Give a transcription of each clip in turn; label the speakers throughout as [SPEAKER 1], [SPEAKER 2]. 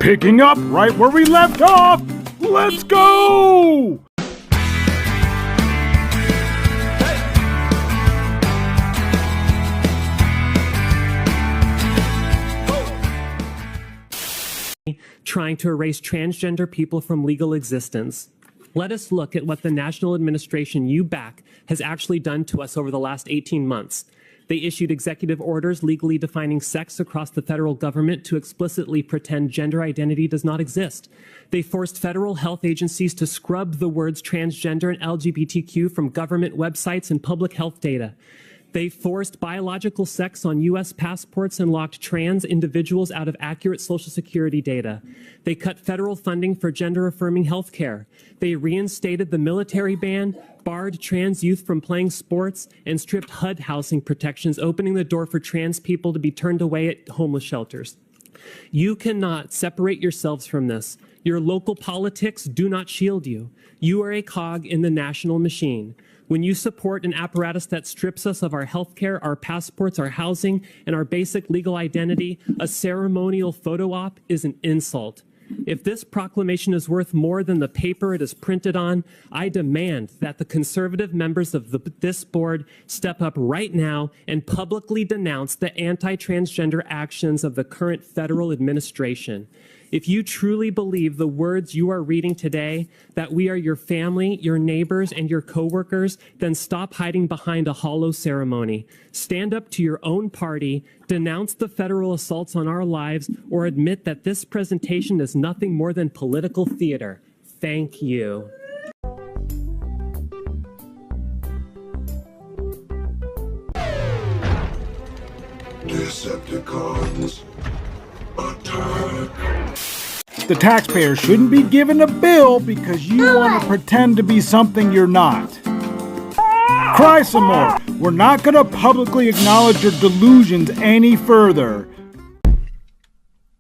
[SPEAKER 1] Picking up right where we left off. Let's go!
[SPEAKER 2] Trying to erase transgender people from legal existence. Let us look at what the national administration you back has actually done to us over the last 18 months. They issued executive orders legally defining sex across the federal government to explicitly pretend gender identity does not exist. They forced federal health agencies to scrub the words transgender and LGBTQ from government websites and public health data. They forced biological sex on U.S. passports and locked trans individuals out of accurate Social Security data. They cut federal funding for gender-affirming health care. They reinstated the military ban, barred trans youth from playing sports, and stripped HUD housing protections, opening the door for trans people to be turned away at homeless shelters. You cannot separate yourselves from this. Your local politics do not shield you. You are a cog in the national machine. When you support an apparatus that strips us of our health care, our passports, our housing, and our basic legal identity, a ceremonial photo op is an insult. If this proclamation is worth more than the paper it is printed on, I demand that the conservative members of this board step up right now and publicly denounce the anti-transgender actions of the current federal administration. If you truly believe the words you are reading today, that we are your family, your neighbors, and your coworkers, then stop hiding behind a hollow ceremony. Stand up to your own party, denounce the federal assaults on our lives, or admit that this presentation is nothing more than political theater. Thank you.
[SPEAKER 3] Decepticons attack.
[SPEAKER 1] The taxpayer shouldn't be given a bill because you want to pretend to be something you're not. Cry some more. We're not going to publicly acknowledge your delusions any further.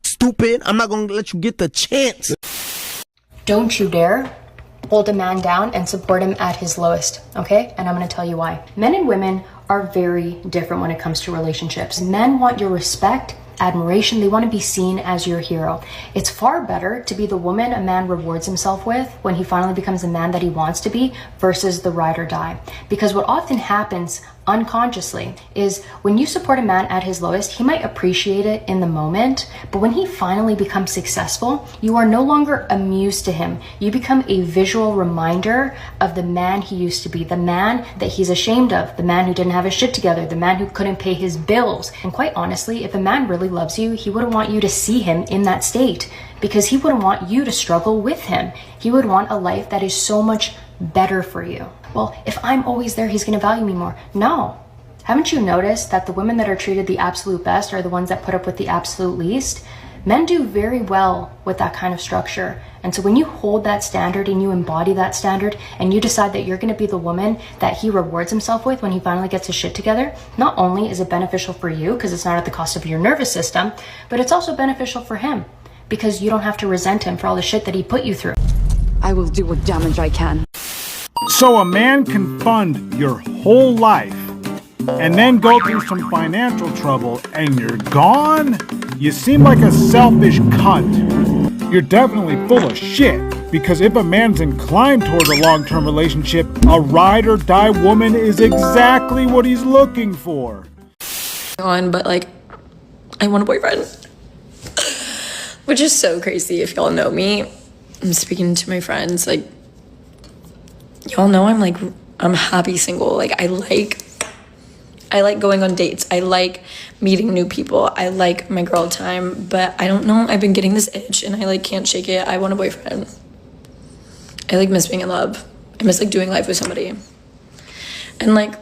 [SPEAKER 4] Stupid, I'm not going to let you get the chance.
[SPEAKER 5] Don't you dare hold a man down and support him at his lowest, okay? And I'm going to tell you why. Men and women are very different when it comes to relationships. Men want your respect, admiration. They want to be seen as your hero. It's far better to be the woman a man rewards himself with when he finally becomes the man that he wants to be versus the ride or die. Because what often happens unconsciously is when you support a man at his lowest, he might appreciate it in the moment, but when he finally becomes successful, you are no longer amused to him. You become a visual reminder of the man he used to be, the man that he's ashamed of, the man who didn't have his shit together, the man who couldn't pay his bills. And quite honestly, if a man really loves you, he wouldn't want you to see him in that state because he wouldn't want you to struggle with him. He would want a life that is so much better for you. Well, if I'm always there, he's going to value me more. No. Haven't you noticed that the women that are treated the absolute best are the ones that put up with the absolute least? Men do very well with that kind of structure. And so when you hold that standard and you embody that standard and you decide that you're going to be the woman that he rewards himself with when he finally gets his shit together, not only is it beneficial for you because it's not at the cost of your nervous system, but it's also beneficial for him because you don't have to resent him for all the shit that he put you through.
[SPEAKER 6] I will do what damage I can.
[SPEAKER 1] So a man can fund your whole life and then go through some financial trouble and you're gone? You seem like a selfish cunt. You're definitely full of shit because if a man's inclined toward a long-term relationship, a ride or die woman is exactly what he's looking for.
[SPEAKER 7] But like, I want a boyfriend, which is so crazy. If y'all know me, I'm speaking to my friends, like, y'all know I'm happy single. Like, I like going on dates. I like meeting new people. I like my girl time, but I don't know. I've been getting this itch and I can't shake it. I want a boyfriend. I miss being in love. I miss doing life with somebody. And I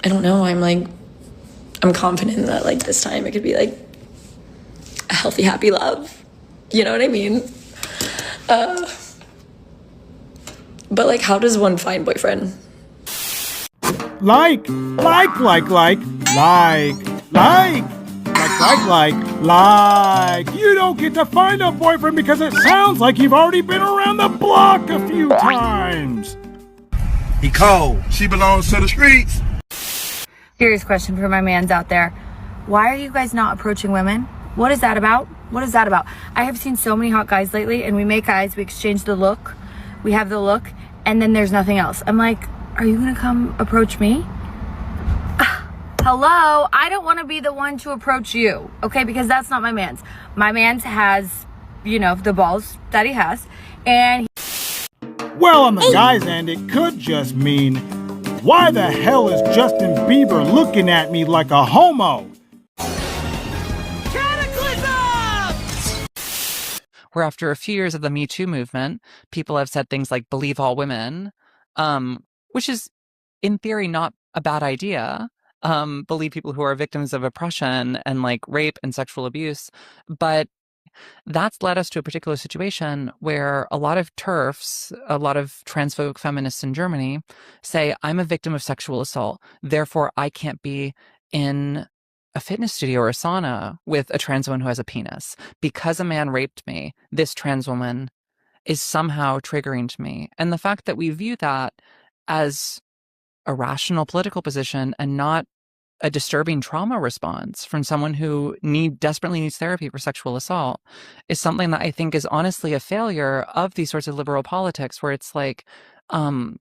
[SPEAKER 7] don't know. I'm confident that this time it could be a healthy, happy love. You know what I mean? But how does one find boyfriend?
[SPEAKER 1] Like. You don't get to find a boyfriend because it sounds like you've already been around the block a few times.
[SPEAKER 4] He cold. She belongs to the streets.
[SPEAKER 8] Serious question for my mans out there. Why are you guys not approaching women? What is that about?
[SPEAKER 3] What is that about? I have seen so many hot guys lately, and we make eyes, we exchange the look, we have the look, and then there's nothing else. I'm like, are you gonna come approach me? Hello, I don't want to be the one to approach you, okay? Because that's not my man's. My man's has, you know, the balls that he has, and
[SPEAKER 1] Well, on the guy's end, it could just mean, why the hell is Justin Bieber looking at me like a homo?
[SPEAKER 8] Where after a few years of the Me Too movement, people have said things like believe all women, which is in theory not a bad idea. Believe people who are victims of oppression and like rape and sexual abuse. But that's led us to a particular situation where a lot of TERFs, a lot of transphobic feminists in Germany say, I'm a victim of sexual assault, therefore I can't be in a fitness studio or a sauna with a trans woman who has a penis. Because a man raped me, this trans woman is somehow triggering to me. And the fact that we view that as a rational political position and not a disturbing trauma response from someone who desperately needs therapy for sexual assault is something that I think is honestly a failure of these sorts of liberal politics, where it's like, I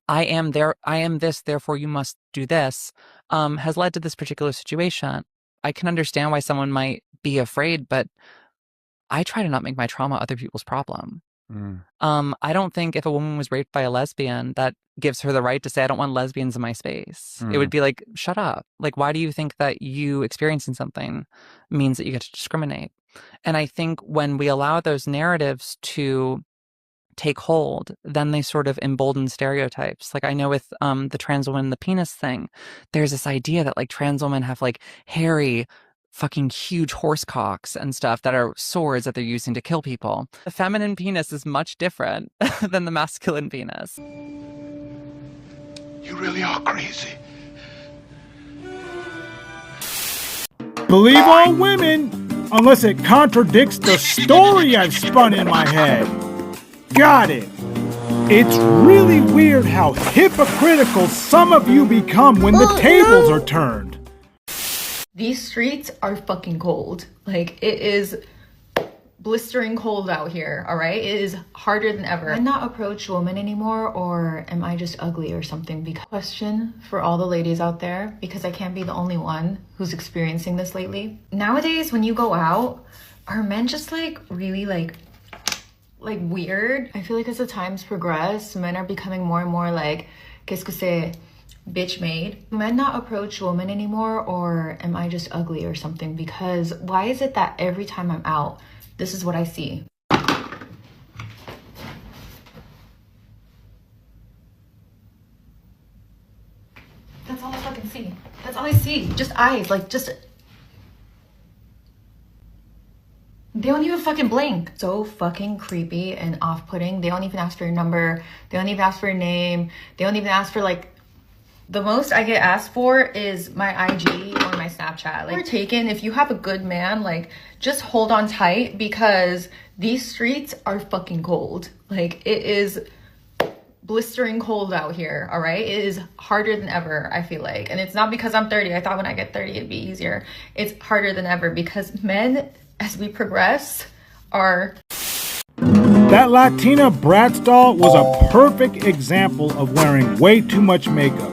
[SPEAKER 8] am this, therefore you must do this, has led to this particular situation. I can understand why someone might be afraid, but I try to not make my trauma other people's problem. I don't think if a woman was raped by a lesbian, that gives her the right to say, I don't want lesbians in my space. It would be like, shut up. Like, why do you think that you experiencing something means that you get to discriminate? And I think when we allow those narratives to take hold, then they sort of embolden stereotypes. Like I know with the trans woman, the penis thing, there's this idea that like trans women have like hairy, fucking huge horse cocks and stuff that are swords that they're using to kill people. The feminine penis is much different than the masculine penis.
[SPEAKER 4] You really are crazy.
[SPEAKER 1] Believe all women, unless it contradicts the story I've spun in my head. Got it. It's really weird how hypocritical some of you become when the tables are turned.
[SPEAKER 9] These streets are fucking cold. Like, it is blistering cold out here, all right? It is harder than ever. Can I not approach women anymore, or am I just ugly or something? Because question for all the ladies out there, because I can't be the only one who's experiencing this lately. Nowadays, when you go out, are men just like really like weird? I feel like as the times progress, men are becoming more and more like, qu'est-ce que c'est? Bitch made. Men not approach women anymore, or am I just ugly or something? Because why is it that every time I'm out, this is what I see? That's all I fucking see. That's all I see. Just eyes, like just... They don't even fucking blink. So fucking creepy and off-putting. They don't even ask for your number. They don't even ask for your name. They don't even ask for like... The most I get asked for is my IG or my Snapchat. Like, taken, if you have a good man, like, just hold on tight, because these streets are fucking cold. Like, it is blistering cold out here, all right? It is harder than ever, I feel like. And it's not because I'm 30. I thought when I get 30, it'd be easier. It's harder than ever because men, as we progress, are...
[SPEAKER 1] That Latina Bratz doll was a perfect example of wearing way too much makeup.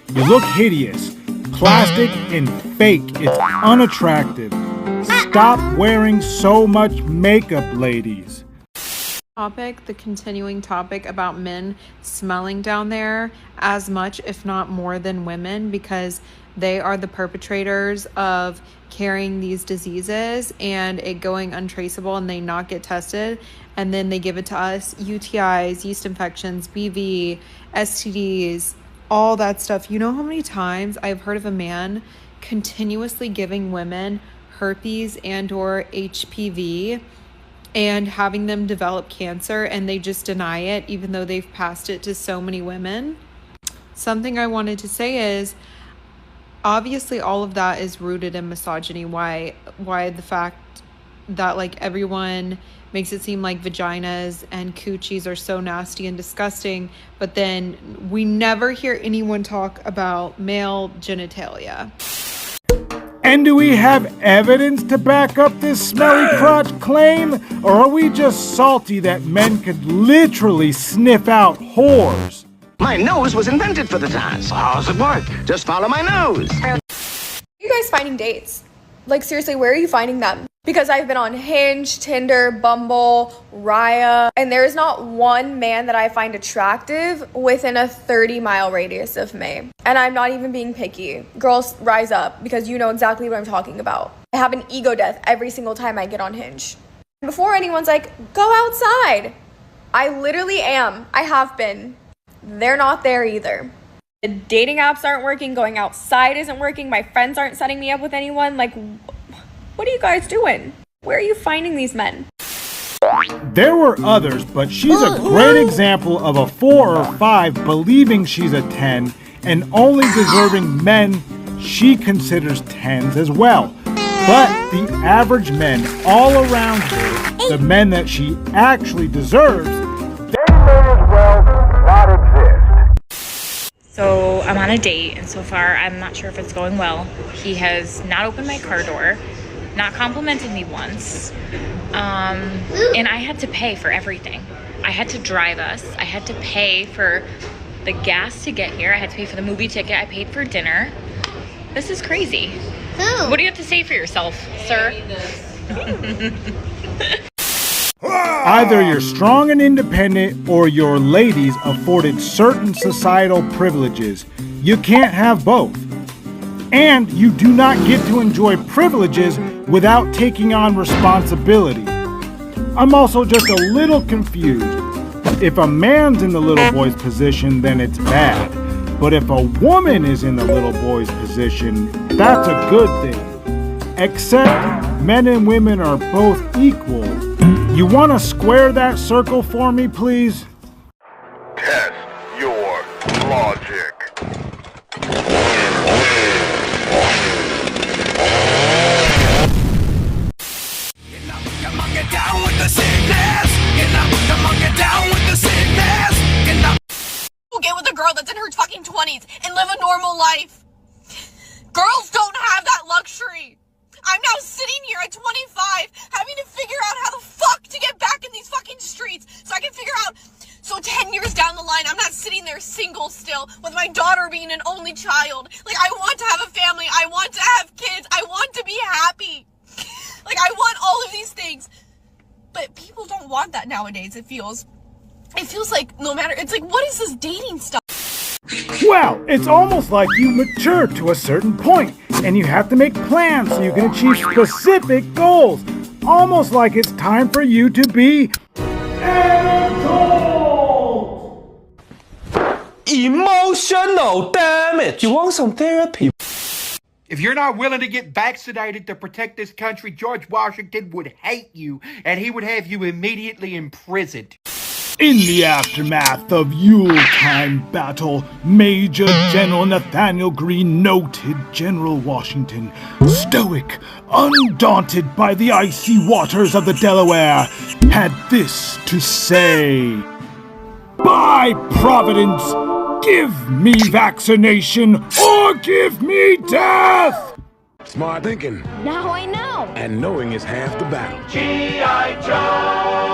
[SPEAKER 1] You look hideous, plastic and fake. It's unattractive. Stop wearing so much makeup, ladies.
[SPEAKER 10] The continuing topic about men smelling down there as much, if not more than women, because they are the perpetrators of carrying these diseases and it going untraceable and they not get tested. And then they give it to us, UTIs, yeast infections, BV, STDs, all that stuff. You know how many times I've heard of a man continuously giving women herpes and or HPV and having them develop cancer, and they just deny it even though they've passed it to so many women? Something I wanted to say is, obviously all of that is rooted in misogyny. Why the fact that like everyone makes it seem like vaginas and coochies are so nasty and disgusting, but then we never hear anyone talk about male genitalia.
[SPEAKER 1] And do we have evidence to back up this smelly crotch claim? Or are we just salty that men could literally sniff out whores?
[SPEAKER 11] My nose was invented for the task. How's it work? Just follow my nose.
[SPEAKER 12] Are you guys finding dates? Like, seriously, where are you finding them? Because I've been on Hinge, Tinder, Bumble, Raya, and there is not one man that I find attractive within a 30-mile radius of me. And I'm not even being picky. Girls, rise up, because you know exactly what I'm talking about. I have an ego death every single time I get on Hinge. Before anyone's like, go outside. I literally am. I have been. They're not there either. The dating apps aren't working, going outside isn't working, my friends aren't setting me up with anyone. Like, what are you guys doing? Where are you finding these men?
[SPEAKER 1] There were others, but she's a great example of a 4 or 5 believing she's a 10 and only deserving men she considers 10s as well. But the average men all around her, the men that she actually deserves, they may as well not exist.
[SPEAKER 13] So I'm on a date, and so far I'm not sure if it's going well. He has not opened my car door, not complimented me once, and I had to pay for everything. I had to drive us. I had to pay for the gas to get here. I had to pay for the movie ticket. I paid for dinner. This is crazy. What do you have to say for yourself, sir?
[SPEAKER 1] Either you're strong and independent or your ladies afforded certain societal privileges. You can't have both. And you do not get to enjoy privileges without taking on responsibility. I'm also just a little confused. If a man's in the little boy's position, then it's bad. But if a woman is in the little boy's position, that's a good thing. Except men and women are both equal. You want to square that circle for me, please?
[SPEAKER 14] Test your logic.
[SPEAKER 15] Get down with the sickness. Get down with the sickness.
[SPEAKER 16] Get with a girl that's in her fucking 20s and live a normal life. Girls don't have that luxury. I'm now sitting here at 25 having to figure out how the fuck to get back in these fucking streets so I can figure out, so 10 years down the line, I'm not sitting there single still with my daughter being an only child. Like, I want to have a family. I want to have kids. I want to be happy. Like, I want all of these things. But people don't want that nowadays, it feels like no matter, it's like, what is this dating stuff?
[SPEAKER 1] Well, it's almost like you mature to a certain point, and you have to make plans so you can achieve specific goals. Almost like it's time for you to be an adult!
[SPEAKER 17] Emotional damage. You want some therapy?
[SPEAKER 18] If you're not willing to get vaccinated to protect this country, George Washington would hate you, and he would have you immediately imprisoned.
[SPEAKER 1] In the aftermath of Yuletime battle, Major General Nathaniel Greene, noted General Washington, stoic, undaunted by the icy waters of the Delaware, had this to say: "By Providence, give me vaccination or give me death!"
[SPEAKER 14] Smart thinking.
[SPEAKER 19] Now I know.
[SPEAKER 14] And knowing is half the battle.
[SPEAKER 15] G.I. Joe.